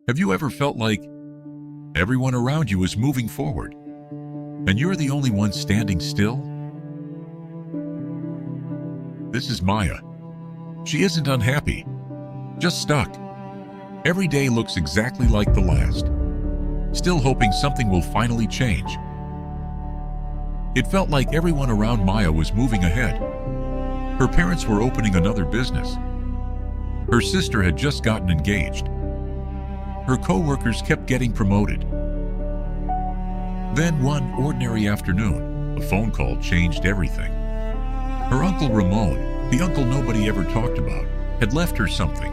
Have you ever felt like everyone around you is moving forward, and you're the only one standing still? This is Maya. She isn't unhappy, just stuck. Every day looks exactly like the last, still hoping something will finally change. It felt like everyone around Maya was moving ahead. Her parents were opening another business. Her sister had just gotten engaged. Her co-workers kept getting promoted. Then one ordinary afternoon, a phone call changed everything. Her Uncle Ramon, the uncle nobody ever talked about, had left her something.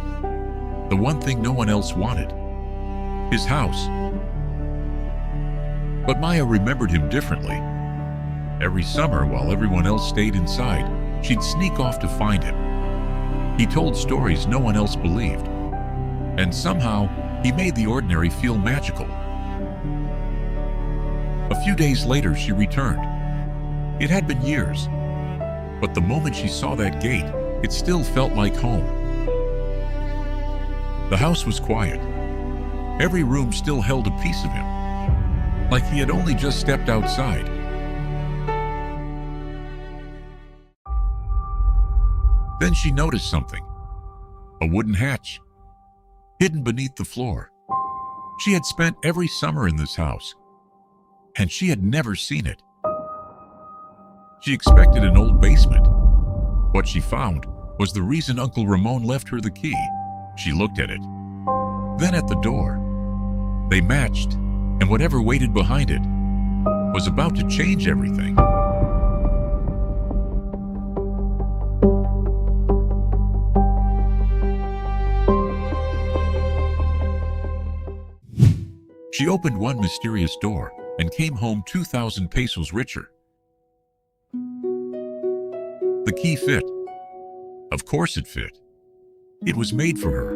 The one thing no one else wanted. His house. But Maya remembered him differently. Every summer, while everyone else stayed inside, she'd sneak off to find him. He told stories no one else believed. And somehow, he made the ordinary feel magical. A few days later, she returned. It had been years, but the moment she saw that gate, it still felt like home. The house was quiet. Every room still held a piece of him, like he had only just stepped outside. Then she noticed something. A wooden hatch, hidden beneath the floor. She had spent every summer in this house, and she had never seen it. She expected an old basement. What she found was the reason Uncle Ramon left her the key. She looked at it, then at the door. They matched, and whatever waited behind it was about to change everything. She opened one mysterious door and came home 2,000 pesos richer. The key fit. Of course it fit. It was made for her.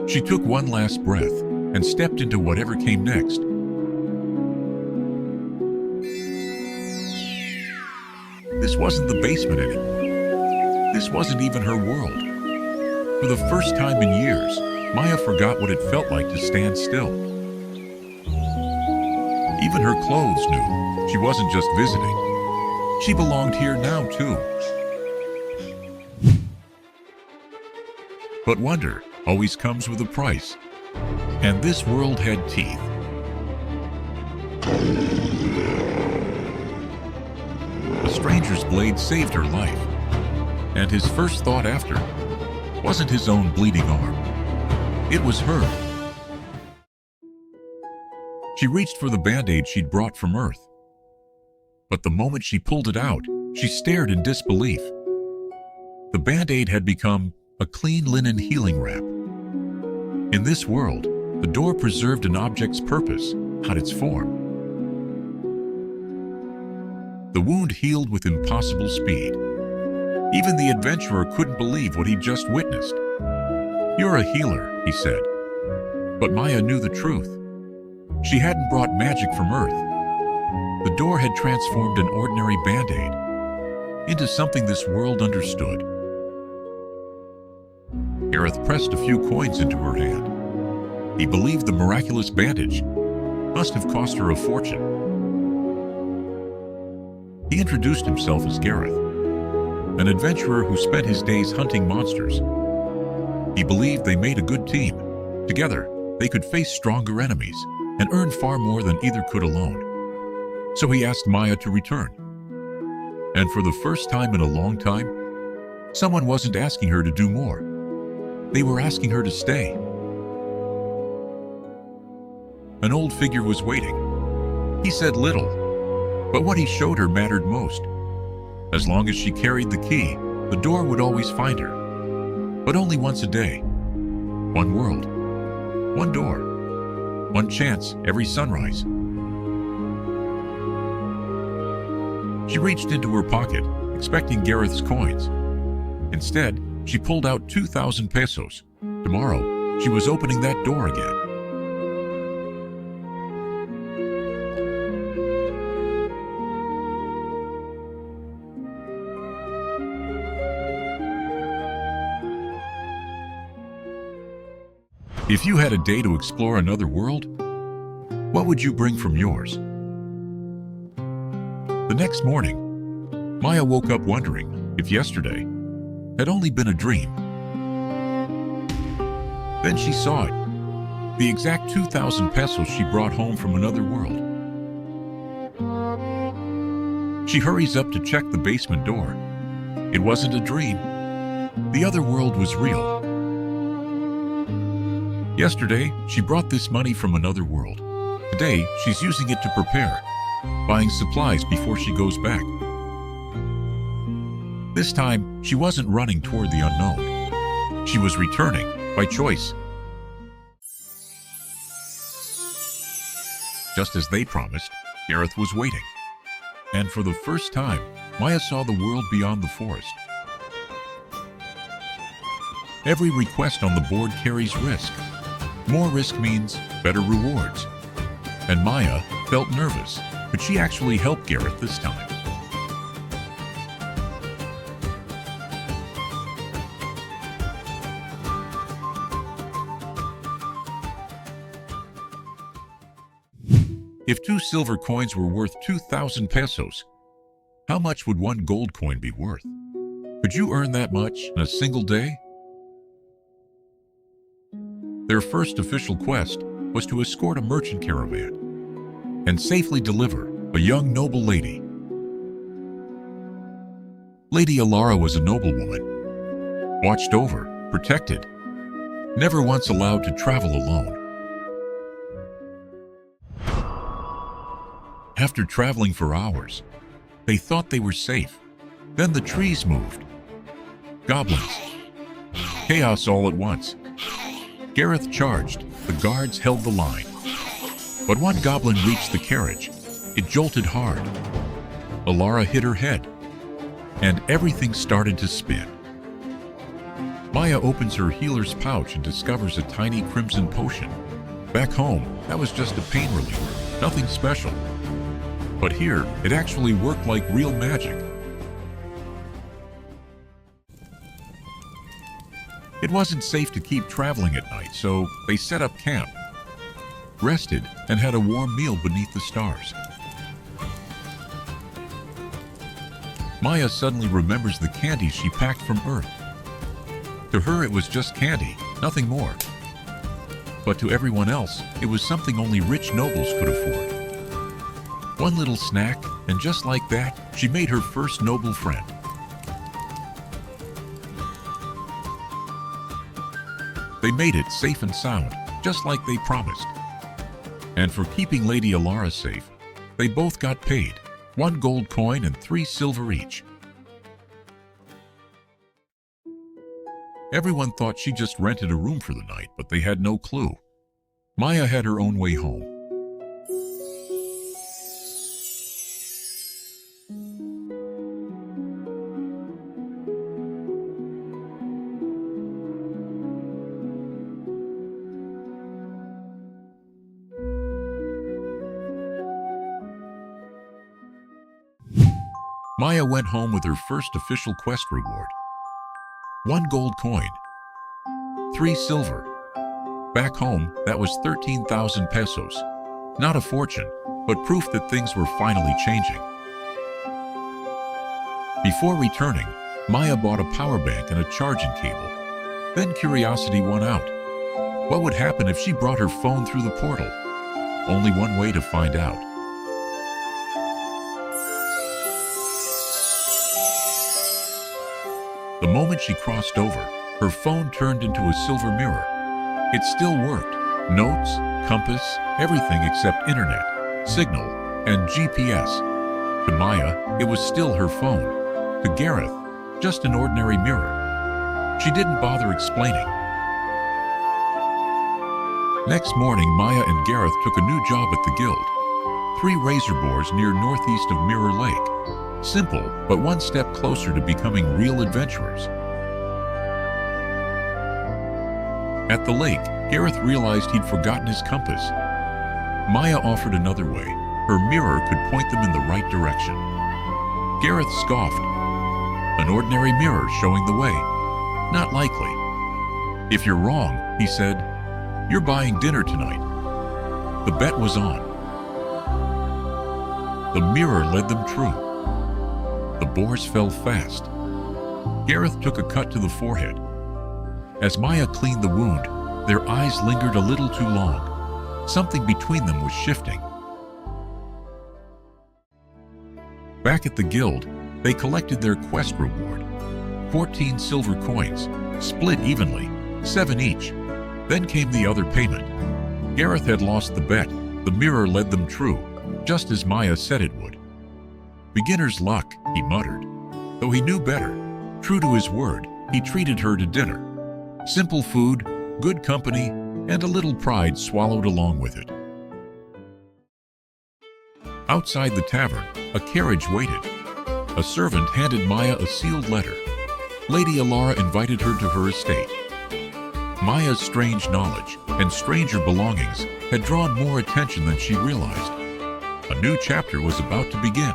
She took one last breath and stepped into whatever came next. This wasn't the basement anymore. This wasn't even her world. For the first time in years, Maya forgot what it felt like to stand still. Even her clothes knew she wasn't just visiting. She belonged here now, too. But wonder always comes with a price. And this world had teeth. A stranger's blade saved her life. And his first thought after wasn't his own bleeding arm. It was her. She reached for the Band-Aid she'd brought from Earth. But the moment she pulled it out, she stared in disbelief. The Band-Aid had become a clean linen healing wrap. In this world, the door preserved an object's purpose, not its form. The wound healed with impossible speed. Even the adventurer couldn't believe what he'd just witnessed. "You're a healer," he said. But Maya knew the truth. She hadn't brought magic from Earth. The door had transformed an ordinary Band-Aid into something this world understood. Gareth pressed a few coins into her hand. He believed the miraculous bandage must have cost her a fortune. He introduced himself as Gareth, an adventurer who spent his days hunting monsters. He believed they made a good team. Together, they could face stronger enemies and earn far more than either could alone. So he asked Maya to return. And for the first time in a long time, someone wasn't asking her to do more. They were asking her to stay. An old figure was waiting. He said little, but what he showed her mattered most. As long as she carried the key, the door would always find her. But only once a day. One world. One door. One chance every sunrise. She reached into her pocket, expecting Gareth's coins. Instead, she pulled out 2,000 pesos. Tomorrow, she was opening that door again. If you had a day to explore another world, what would you bring from yours? The next morning, Maya woke up wondering if yesterday had only been a dream. Then she saw it, the exact 2,000 pesos she brought home from another world. She hurries up to check the basement door. It wasn't a dream. The other world was real. Yesterday, she brought this money from another world. Today, she's using it to prepare, buying supplies before she goes back. This time, she wasn't running toward the unknown. She was returning by choice. Just as they promised, Gareth was waiting. And for the first time, Maya saw the world beyond the forest. Every request on the board carries risk. More risk means better rewards. And Maya felt nervous, but she actually helped Gareth this time. If 2 silver coins were worth 2,000 pesos, how much would 1 gold coin be worth? Could you earn that much in a single day? Their first official quest was to escort a merchant caravan and safely deliver a young noble lady. Lady Alara was a noblewoman, watched over, protected, never once allowed to travel alone. After traveling for hours, they thought they were safe. Then the trees moved. Goblins. Chaos all at once. Gareth charged. The guards held the line. But one goblin reached the carriage. It jolted hard. Alara hit her head, and everything started to spin. Maya opens her healer's pouch and discovers a tiny crimson potion. Back home, that was just a pain reliever, nothing special. But here, it actually worked like real magic. It wasn't safe to keep traveling at night, so they set up camp, rested, and had a warm meal beneath the stars. Maya suddenly remembers the candy she packed from Earth. To her, it was just candy, nothing more. But to everyone else, it was something only rich nobles could afford. One little snack, and just like that, she made her first noble friend. They made it safe and sound, just like they promised. And for keeping Lady Alara safe, they both got paid, 1 gold coin and 3 silver each. Everyone thought she just rented a room for the night, but they had no clue. Maya had her own way home. Maya went home with her first official quest reward. 1 gold coin, 3 silver. Back home, that was 13,000 pesos. Not a fortune, but proof that things were finally changing. Before returning, Maya bought a power bank and a charging cable. Then curiosity won out. What would happen if she brought her phone through the portal? Only one way to find out. The moment she crossed over, her phone turned into a silver mirror. It still worked. Notes, compass, everything except internet, signal, and GPS. To Maya, it was still her phone. To Gareth, just an ordinary mirror. She didn't bother explaining. Next morning, Maya and Gareth took a new job at the guild. 3 razor bores near northeast of Mirror Lake. Simple, but one step closer to becoming real adventurers. At the lake, Gareth realized he'd forgotten his compass. Maya offered another way. Her mirror could point them in the right direction. Gareth scoffed. An ordinary mirror showing the way. Not likely. If you're wrong, he said, "You're buying dinner tonight." The bet was on. The mirror led them true. The boars fell fast. Gareth took a cut to the forehead. As Maya cleaned the wound, their eyes lingered a little too long. Something between them was shifting. Back at the guild, they collected their quest reward. 14 silver coins, split evenly, 7 each. Then came the other payment. Gareth had lost the bet. The mirror led them true, just as Maya said it would. "Beginner's luck," he muttered. Though he knew better, true to his word, he treated her to dinner. Simple food, good company, and a little pride swallowed along with it. Outside the tavern, a carriage waited. A servant handed Maya a sealed letter. Lady Alara invited her to her estate. Maya's strange knowledge and stranger belongings had drawn more attention than she realized. A new chapter was about to begin.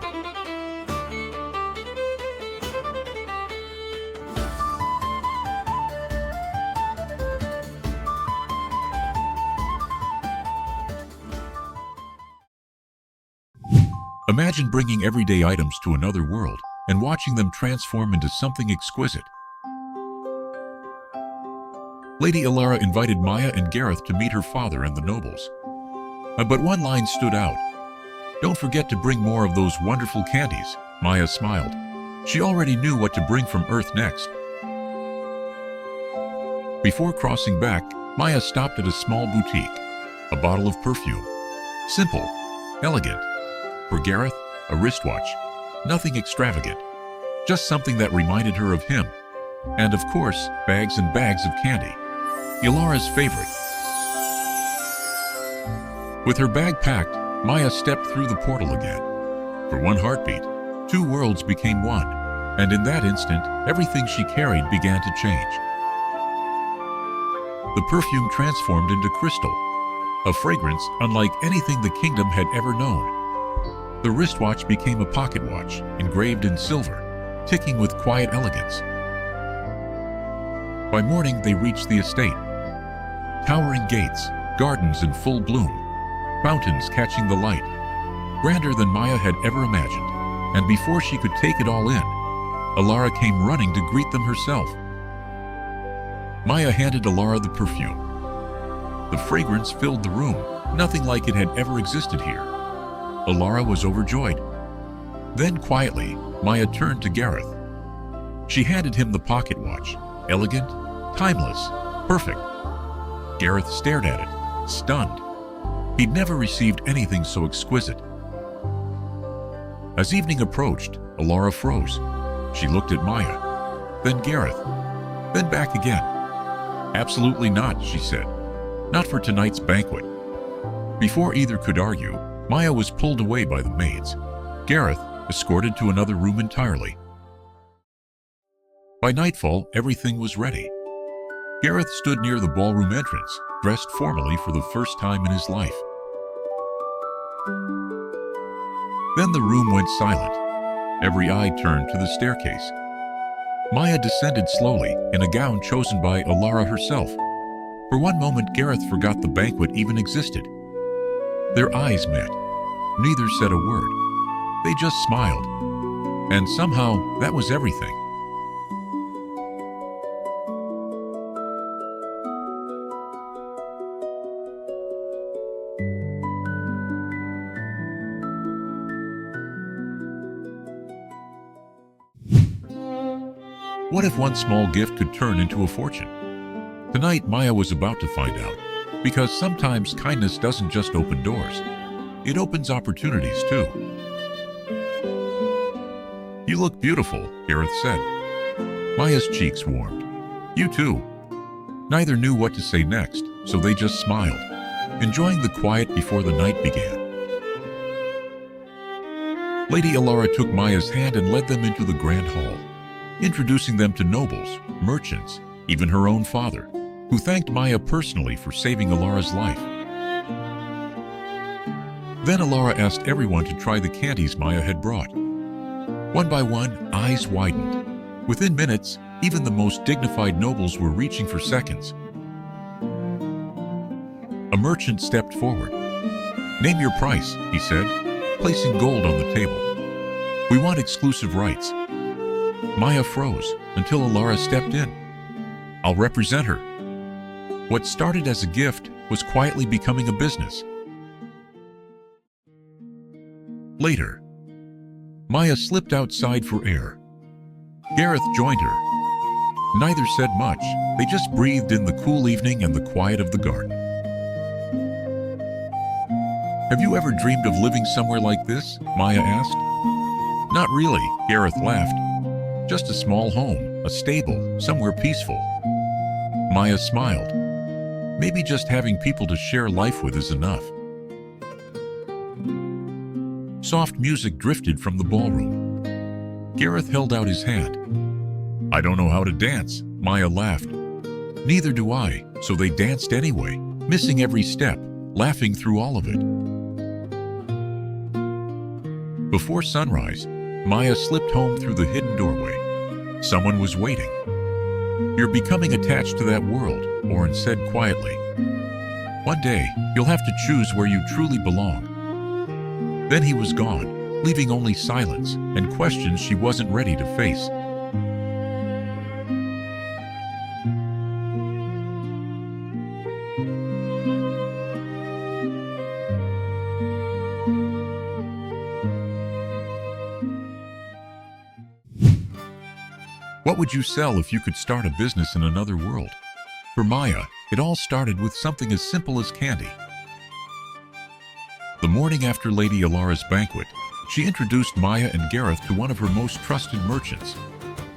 Imagine bringing everyday items to another world and watching them transform into something exquisite. Lady Alara invited Maya and Gareth to meet her father and the nobles. But one line stood out. "Don't forget to bring more of those wonderful candies." Maya smiled. She already knew what to bring from Earth next. Before crossing back, Maya stopped at a small boutique. A bottle of perfume. Simple, elegant. For Gareth, a wristwatch. Nothing extravagant. Just something that reminded her of him. And of course, bags and bags of candy. Alara's favorite. With her bag packed, Maya stepped through the portal again. For one heartbeat, 2 worlds became one, and in that instant, everything she carried began to change. The perfume transformed into crystal, a fragrance unlike anything the kingdom had ever known. The wristwatch became a pocket watch, engraved in silver, ticking with quiet elegance. By morning, they reached the estate. Towering gates, gardens in full bloom, fountains catching the light, grander than Maya had ever imagined. And before she could take it all in, Alara came running to greet them herself. Maya handed Alara the perfume. The fragrance filled the room, nothing like it had ever existed here. Alara was overjoyed. Then quietly, Maya turned to Gareth. She handed him the pocket watch, elegant, timeless, perfect. Gareth stared at it, stunned. He'd never received anything so exquisite. As evening approached, Alara froze. She looked at Maya, then Gareth, then back again. "Absolutely not," she said. "Not for tonight's banquet." Before either could argue, Maya was pulled away by the maids. Gareth escorted to another room entirely. By nightfall, everything was ready. Gareth stood near the ballroom entrance, dressed formally for the first time in his life. Then the room went silent. Every eye turned to the staircase. Maya descended slowly in a gown chosen by Alara herself. For one moment, Gareth forgot the banquet even existed. Their eyes met. Neither said a word. They just smiled. And somehow, that was everything. What if one small gift could turn into a fortune? Tonight, Maya was about to find out. Because sometimes kindness doesn't just open doors. It opens opportunities too. "You look beautiful," Gareth said. Maya's cheeks warmed. "You too." Neither knew what to say next, so they just smiled, enjoying the quiet before the night began. Lady Alara took Maya's hand and led them into the grand hall, introducing them to nobles, merchants, even her own father, who thanked Maya personally for saving Alara's life. Then Alara asked everyone to try the candies Maya had brought. One by one, eyes widened. Within minutes, even the most dignified nobles were reaching for seconds. merchant stepped forward. "Name your price," he said, placing gold on the table. "We want exclusive rights." Maya froze until Alara stepped in. "I'll represent her." What started as a gift was quietly becoming a business. Later, Maya slipped outside for air. Gareth joined her. Neither said much. They just breathed in the cool evening and the quiet of the garden. "Have you ever dreamed of living somewhere like this?" Maya asked. "Not really," Gareth laughed. "Just a small home, a stable, somewhere peaceful." Maya smiled. "Maybe just having people to share life with is enough." Soft music drifted from the ballroom. Gareth held out his hand. "I don't know how to dance," Maya laughed. "Neither do I," so they danced anyway, missing every step, laughing through all of it. Before sunrise, Maya slipped home through the hidden doorway. Someone was waiting. "You're becoming attached to that world," Oren said quietly. "One day, you'll have to choose where you truly belong." Then he was gone, leaving only silence and questions she wasn't ready to face. What would you sell if you could start a business in another world? For Maya, it all started with something as simple as candy. The morning after Lady Alara's banquet, she introduced Maya and Gareth to one of her most trusted merchants.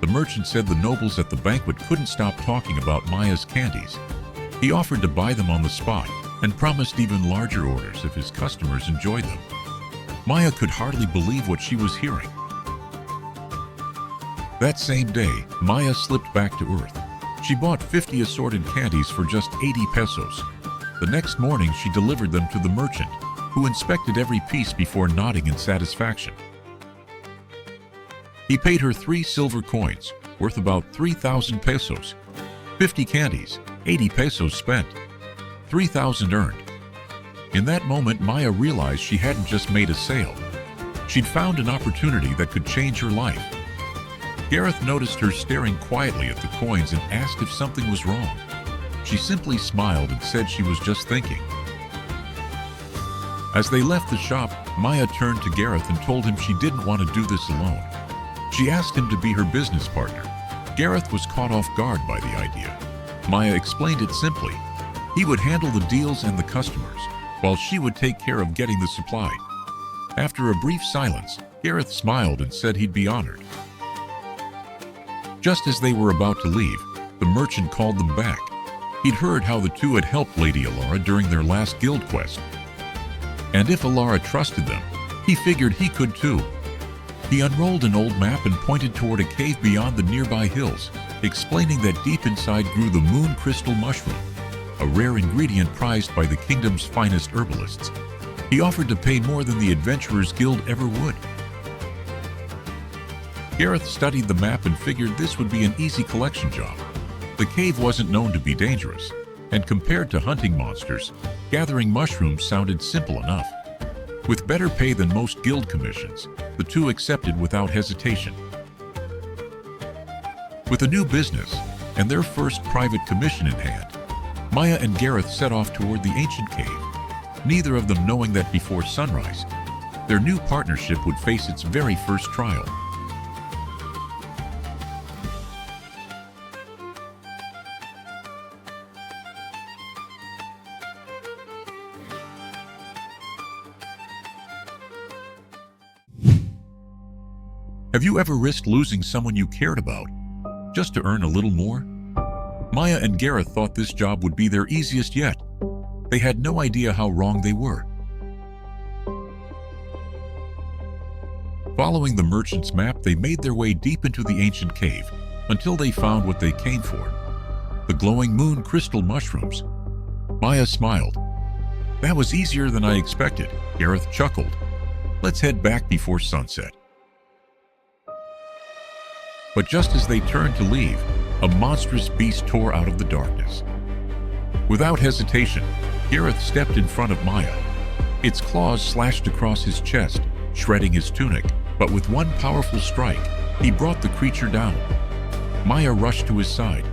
The merchant said the nobles at the banquet couldn't stop talking about Maya's candies. He offered to buy them on the spot and promised even larger orders if his customers enjoyed them. Maya could hardly believe what she was hearing. That same day, Maya slipped back to Earth. She bought 50 assorted candies for just 80 pesos. The next morning, she delivered them to the merchant, who inspected every piece before nodding in satisfaction. He paid her 3 silver coins, worth about 3,000 pesos. 50 candies, 80 pesos spent, 3,000 earned. In that moment, Maya realized she hadn't just made a sale. She'd found an opportunity that could change her life. Gareth noticed her staring quietly at the coins and asked if something was wrong. She simply smiled and said she was just thinking. As they left the shop, Maya turned to Gareth and told him she didn't want to do this alone. She asked him to be her business partner. Gareth was caught off guard by the idea. Maya explained it simply. He would handle the deals and the customers, while she would take care of getting the supply. After a brief silence, Gareth smiled and said he'd be honored. Just as they were about to leave, the merchant called them back. He'd heard how the two had helped Lady Alara during their last guild quest. And if Alara trusted them, he figured he could too. He unrolled an old map and pointed toward a cave beyond the nearby hills, explaining that deep inside grew the moon crystal mushroom, a rare ingredient prized by the kingdom's finest herbalists. He offered to pay more than the Adventurers Guild ever would. Gareth studied the map and figured this would be an easy collection job. The cave wasn't known to be dangerous, and compared to hunting monsters, gathering mushrooms sounded simple enough. With better pay than most guild commissions, the two accepted without hesitation. With a new business and their first private commission in hand, Maya and Gareth set off toward the ancient cave, neither of them knowing that before sunrise, their new partnership would face its very first trial. Have you ever risked losing someone you cared about, just to earn a little more? Maya and Gareth thought this job would be their easiest yet. They had no idea how wrong they were. Following the merchant's map, they made their way deep into the ancient cave until they found what they came for, the glowing moon crystal mushrooms. Maya smiled. "That was easier than I expected," Gareth chuckled. "Let's head back before sunset." But just as they turned to leave, a monstrous beast tore out of the darkness. Without hesitation, Gareth stepped in front of Maya. Its claws slashed across his chest, shredding his tunic, but with one powerful strike, he brought the creature down. Maya rushed to his side.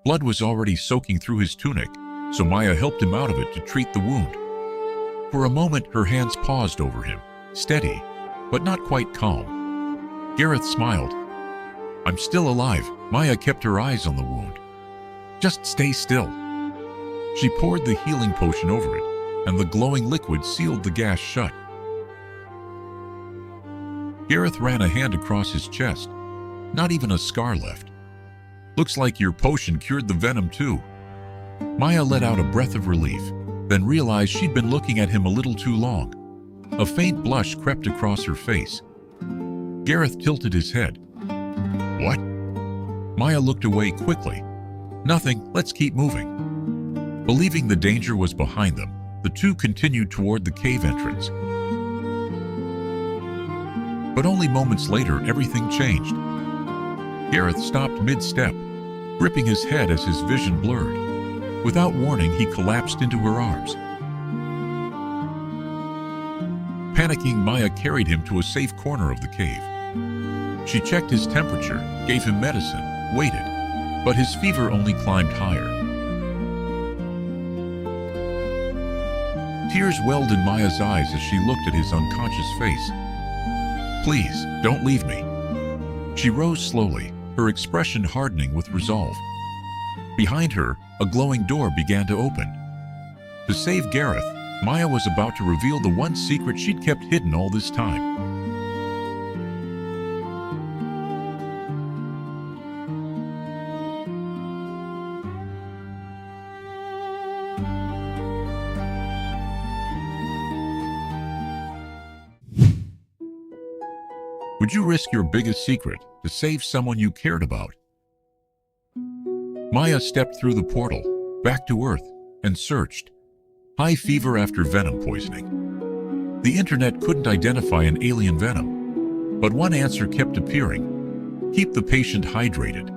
Blood was already soaking through his tunic, so Maya helped him out of it to treat the wound. For a moment, her hands paused over him, steady, but not quite calm. Gareth smiled. "I'm still alive." Maya kept her eyes on the wound. "Just stay still." She poured the healing potion over it, and the glowing liquid sealed the gash shut. Gareth ran a hand across his chest. Not even a scar left. "Looks like your potion cured the venom too." Maya let out a breath of relief, then realized she'd been looking at him a little too long. A faint blush crept across her face. Gareth tilted his head. "What?" Maya looked away quickly. "Nothing, let's keep moving." Believing the danger was behind them, the two continued toward the cave entrance. But only moments later, everything changed. Gareth stopped mid-step, gripping his head as his vision blurred. Without warning, he collapsed into her arms. Panicking, Maya carried him to a safe corner of the cave. She checked his temperature, gave him medicine, waited, but his fever only climbed higher. Tears welled in Maya's eyes as she looked at his unconscious face. "Please, don't leave me." She rose slowly, her expression hardening with resolve. Behind her, a glowing door began to open. To save Gareth, Maya was about to reveal the one secret she'd kept hidden all this time. Would you risk your biggest secret to save someone you cared about? Maya stepped through the portal, back to Earth, and searched. High fever after venom poisoning. The internet couldn't identify an alien venom, but one answer kept appearing: keep the patient hydrated.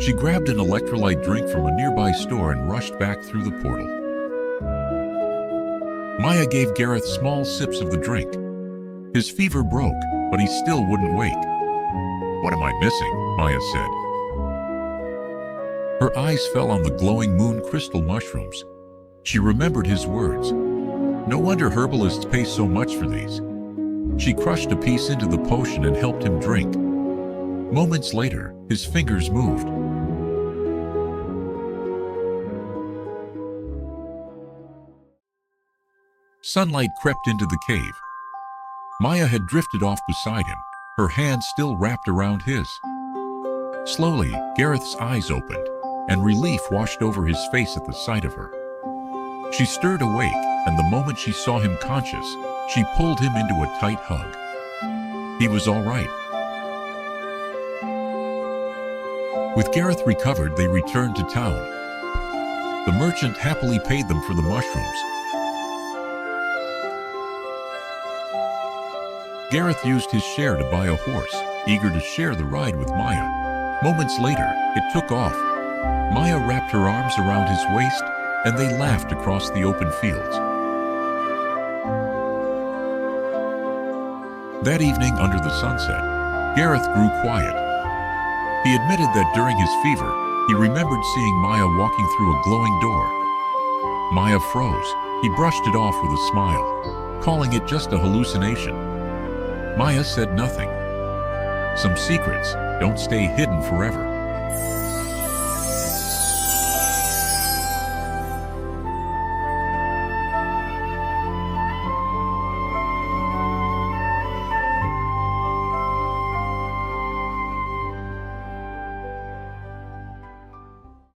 She grabbed an electrolyte drink from a nearby store and rushed back through the portal. Maya gave Gareth small sips of the drink. His fever broke, but he still wouldn't wake. "What am I missing?" Maya said. Her eyes fell on the glowing moon crystal mushrooms. She remembered his words. No wonder herbalists pay so much for these. She crushed a piece into the potion and helped him drink. Moments later, his fingers moved. Sunlight crept into the cave. Maya had drifted off beside him, her hand still wrapped around his. Slowly, Gareth's eyes opened, and relief washed over his face at the sight of her. She stirred awake, and the moment she saw him conscious, she pulled him into a tight hug. He was all right. With Gareth recovered, they returned to town. The merchant happily paid them for the mushrooms. Gareth used his share to buy a horse, eager to share the ride with Maya. Moments later, it took off. Maya wrapped her arms around his waist, and they laughed across the open fields. That evening, under the sunset, Gareth grew quiet. He admitted that during his fever, he remembered seeing Maya walking through a glowing door. Maya froze. He brushed it off with a smile, calling it just a hallucination. Maya said nothing. Some secrets don't stay hidden forever.